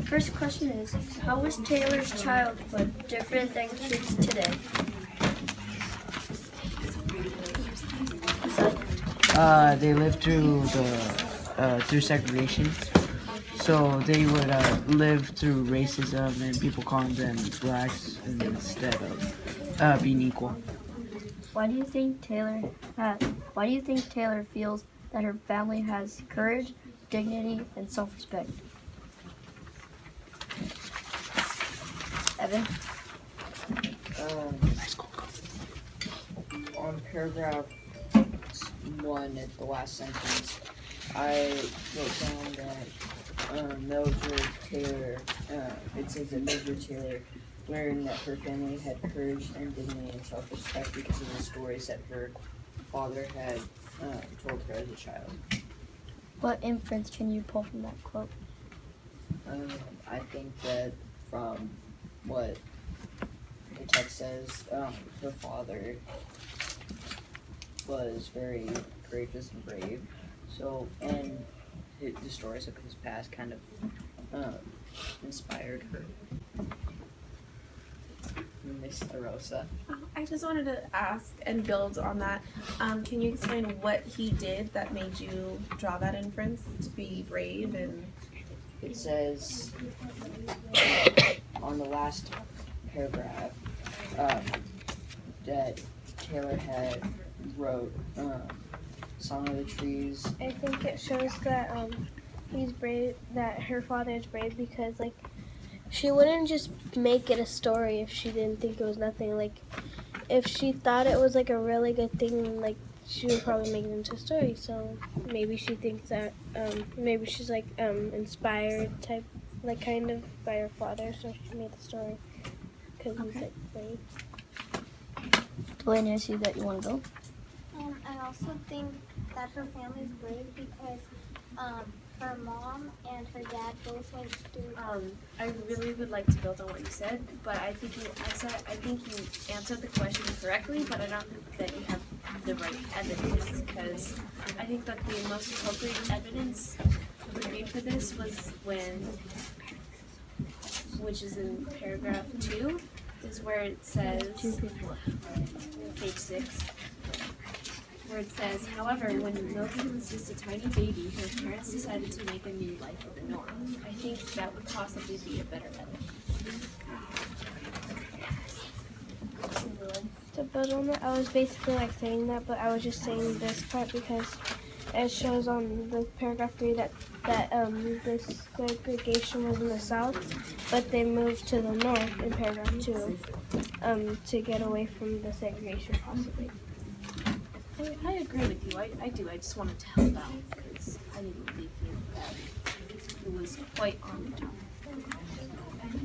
First question is, how was Taylor's childhood different than kids today? They lived through segregation, so they would live through racism and people calling them blacks instead of being equal. Why do you think Taylor feels that her family has courage, dignity, and self-respect? Evan? On paragraph 1 at the last sentence, I wrote down that Mildred Taylor, it says that Mildred Taylor learned that her family had courage and dignity and self-respect because of the stories that her father had told her as a child. What inference can you pull from that quote? I think that from what the text says, her father was very courageous and brave. So, and the stories of his past kind of inspired her. Miss Rosa. I just wanted to ask and build on that. Can you explain what he did that made you draw that inference to be brave and? It says on the last paragraph that Taylor had wrote Song of the Trees. I think it shows that he's brave, that her father is brave because like she wouldn't just make it a story if she didn't think it was nothing. Like if she thought it was like a really good thing, like she would probably make it into a story. So maybe she thinks that maybe she's like inspired type, like kind of by her father, so she made the story because he's like brave. Delaney, I see that you want to go. I also think that her family's brave because her mom and her dad both went through. I really would like to build on what you said, but I think you answered the question correctly, but I don't think that you have the right evidence, because I think that the most appropriate evidence would be for this was which is in paragraph 2, is where it says, page 6, where it says, however, when Mildred was just a tiny baby, her parents decided to make a new life the norm. I think that would possibly be a better evidence. To build on that, I was basically like saying that, but I was just saying this part because it shows on the paragraph 3 that this segregation was in the south, but they moved to the north in paragraph 2 to get away from the segregation possibly. I agree with you. I do. I just wanted to help out because I didn't really feel that it was quite on the top.